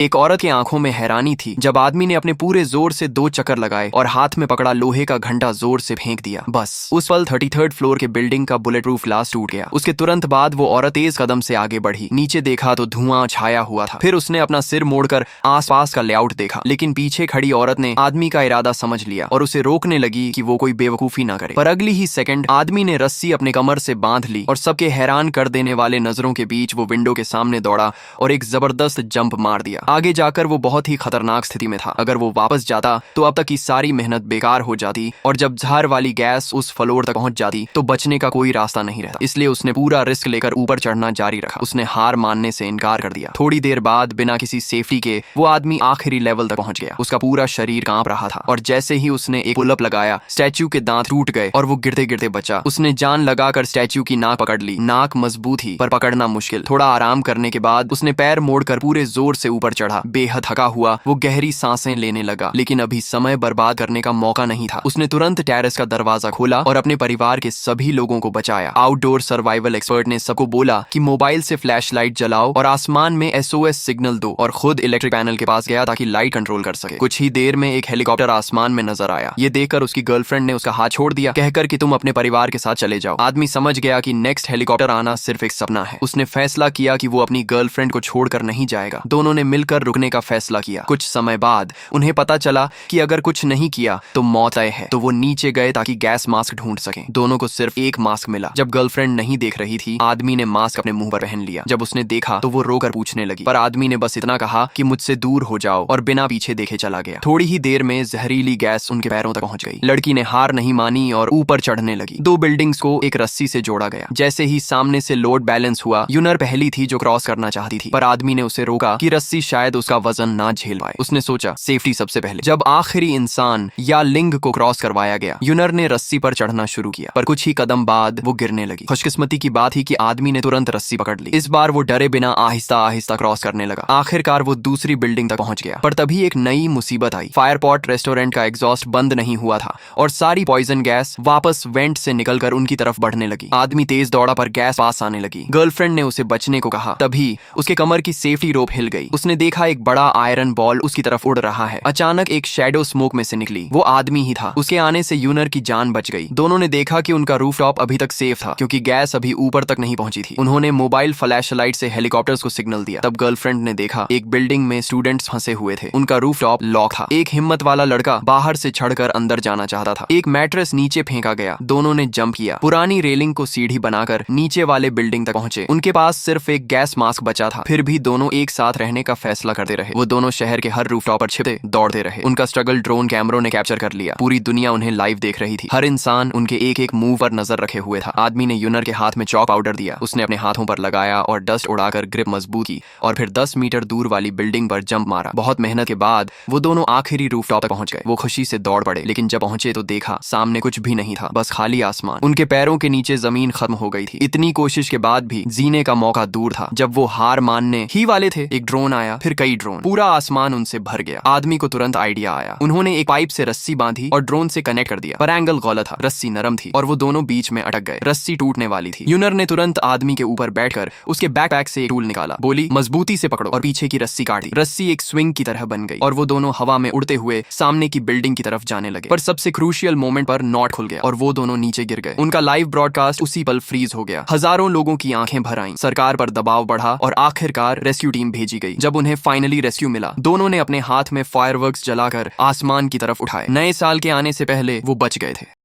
एक औरत की आंखों में हैरानी थी जब आदमी ने अपने पूरे जोर से 2 चक्कर लगाए और हाथ में पकड़ा लोहे का घंटा जोर से फेंक दिया। बस उस पल 33rd फ्लोर के बिल्डिंग का बुलेट प्रूफ ग्लास टूट गया। उसके तुरंत बाद वो औरत तेज कदम से आगे बढ़ी। नीचे देखा तो धुआं छाया हुआ था। फिर उसने अपना सिर मोड़कर आसपास का लेआउट देखा, लेकिन पीछे खड़ी औरत ने आदमी का इरादा समझ लिया और उसे रोकने लगी कि वो कोई बेवकूफी ना करे। पर अगली ही सेकंड आदमी ने रस्सी अपने कमर से बांध ली और सबके हैरान कर देने वाले नजरों के बीच वो विंडो के सामने दौड़ा और एक जबरदस्त जंप मार दिया। आगे जाकर वो बहुत ही खतरनाक स्थिति में था। अगर वो वापस जाता तो अब तक की सारी मेहनत बेकार हो जाती और जब जहर वाली गैस उस फ्लोर तक पहुंच जाती तो बचने का कोई रास्ता नहीं रहता। इसलिए उसने पूरा रिस्क लेकर ऊपर चढ़ना जारी रखा। उसने हार मानने से इनकार कर दिया। थोड़ी देर बाद बिना किसी सेफ्टी के वो आदमी आखिरी लेवल तक पहुंच गया। उसका पूरा शरीर कांप रहा था और जैसे ही उसने एक पुलअप लगाया, स्टैच्यू के दांत टूट गए और वो गिरते गिरते बचा। उसने जान लगाकर स्टैच्यू की नाक पकड़ ली। नाक मजबूत ही पर पकड़ना मुश्किल। थोड़ा आराम करने के बाद उसने पैर मोड़कर पूरे जोर से ऊपर चढ़ा। बेहद थका हुआ वो गहरी सांसें लेने लगा, लेकिन अभी समय बर्बाद करने का मौका नहीं था। उसने तुरंत टेरेस का दरवाजा खोला और अपने परिवार के सभी लोगों को बचाया। आउटडोर सर्वाइवल एक्सपर्ट ने सबको बोला कि मोबाइल से फ्लैशलाइट जलाओ और आसमान में SOS सिग्नल दो, और खुद इलेक्ट्रिक पैनल के पास गया ताकि लाइट कंट्रोल कर सके। कुछ ही देर में एक हेलीकॉप्टर आसमान में नजर आया। ये देखकर उसकी गर्लफ्रेंड ने उसका हाथ छोड़ दिया, कहकर कि तुम अपने परिवार के साथ चले जाओ। आदमी समझ गया कि नेक्स्ट हेलीकॉप्टर आना सिर्फ एक सपना है। उसने फैसला किया कि वो अपनी गर्लफ्रेंड को छोड़कर नहीं जाएगा। दोनों ने मिलकर रुकने का फैसला किया। कुछ समय बाद उन्हें पता चला कि अगर कुछ नहीं किया तो मौत तय है। तो वो नीचे गए ताकि गैस मास्क ढूंढ सकें। दोनों को सिर्फ एक मास्क मिला। जब गर्लफ्रेंड नहीं देख रही थी, आदमी ने मास्क अपने मुंह पर पहन लिया। जब उसने देखा तो वो रोकर पूछने लगी, पर आदमी ने बस इतना कहा कि मुझसे दूर हो जाओ, और बिना पीछे देखे चला गया। थोड़ी ही देर में जहरीली गैस उनके पैरों तक पहुंच गई। लड़की ने हार नहीं मानी और ऊपर चढ़ने लगी। 2 बिल्डिंग्स को एक रस्सी से जोड़ा गया। जैसे ही सामने से लोड बैलेंस हुआ, यूनर पहली थी जो क्रॉस करना चाहती थी, पर आदमी ने उसे रोका कि रस्सी शायद उसका वजन ना झेल पाए। उसने सोचा सेफ्टी सबसे पहले। जब आखिरी इंसान या लिंग को क्रॉस करवाया गया, यूनर ने रस्सी पर चढ़ना शुरू किया, पर कुछ ही कदम बाद वो गिरने लगी। खुशकिस्मती की बात ही कि आदमी ने तुरंत रस्सी पकड़ ली। इस बार वो डरे बिना आहिस्ता आहिस्ता क्रॉस करने लगा। आखिरकार वो दूसरी बिल्डिंग तक पहुंच गया, पर तभी एक नई मुसीबत आई। फायरपॉट रेस्टोरेंट का एग्जॉस्ट बंद नहीं हुआ था और सारी पॉइजन गैस वापस वेंट से निकलकर उनकी तरफ बढ़ने लगी। आदमी तेज दौड़ा पर गैस पास आने लगी। गर्लफ्रेंड ने उसे बचने को कहा, तभी उसके कमर की सेफ्टी रोप हिल गई। उसने देखा एक बड़ा आयरन बॉल उसकी तरफ उड़ रहा है। अचानक एक शैडो स्मोक में से निकली। वो आदमी ही था। उसके आने से यूनर की जान बच गई। दोनों ने देखा कि उनका रूफटॉप अभी तक सेफ था, क्योंकि गैस अभी ऊपर तक नहीं पहुंची थी। उन्होंने मोबाइल फ्लैशलाइट से हेलीकॉप्टर्स को सिग्नल दिया। तब गर्लफ्रेंड ने देखा एक बिल्डिंग में स्टूडेंट्स फंसे हुए थे। उनका रूफटॉप लॉक था। एक हिम्मत वाला लड़का बाहर से चढ़कर अंदर जाना चाहता था। एक मैट्रेस नीचे फेंका गया। दोनों ने जंप किया। पुरानी रेलिंग को सीढ़ी बनाकर नीचे वाले बिल्डिंग तक पहुंचे। उनके पास सिर्फ एक गैस मास्क बचा था। फिर भी दोनों एक साथ रहने का फैसला करते रहे। वो दोनों शहर के हर रूफटॉप पर छिपते दौड़ते रहे। उनका स्ट्रगल ड्रोन कैमरों ने कैप्चर कर लिया। पूरी दुनिया उन्हें लाइव देख रही थी। हर इंसान उनके एक एक मूव पर नजर रखे हुए था। आदमी ने यूनर के हाथ में चॉक पाउडर दिया। उसने अपने हाथों पर लगाया और डस्ट उड़ाकर ग्रिप मजबूत की, और फिर 10 मीटर दूर वाली बिल्डिंग पर जंप मारा। बहुत मेहनत के बाद वो दोनों आखिरी रूफटॉप तक पहुंच गए। वो खुशी से दौड़ पड़े, लेकिन जब पहुंचे तो देखा सामने कुछ भी नहीं था, बस खाली आसमान। उनके पैरों के नीचे जमीन खत्म हो गई थी। इतनी कोशिश के बाद भी जीने का मौका दूर था। जब वो हार मानने ही वाले थे, एक ड्रोन आया, फिर कई ड्रोन। पूरा आसमान उनसे भर गया। आदमी को तुरंत आइडिया आया। उन्होंने एक पाइप से रस्सी बांधी और ड्रोन से कनेक्ट कर दिया, पर एंगल गलत था। रस्सी नरम थी और वो दोनों बीच में अटक गए। रस्सी टूटने वाली थी। यूनर ने तुरंत आदमी के ऊपर बैठकर उसके बैकपैक से एक टूल निकाला। बोली, मजबूती से पकड़ो, और पीछे की रस्सी काट दी। रस्सी एक स्विंग की तरह बन गई और वो दोनों हवा में उड़ते हुए सामने की बिल्डिंग की तरफ जाने लगे। पर सबसे क्रूशियल मोमेंट पर नॉट खुल गया और वो दोनों नीचे गिर गए। उनका लाइव ब्रॉडकास्ट उसी पल फ्रीज हो गया। हजारों लोगों की आंखें भर आईं। सरकार पर दबाव बढ़ा और आखिरकार रेस्क्यू टीम भेजी गई। जब उन्हें फाइनली रेस्क्यू मिला, दोनों ने अपने हाथ में फायरवर्क्स जलाकर आसमान की तरफ उठाए। नए साल के आने से पहले वो बच गए थे।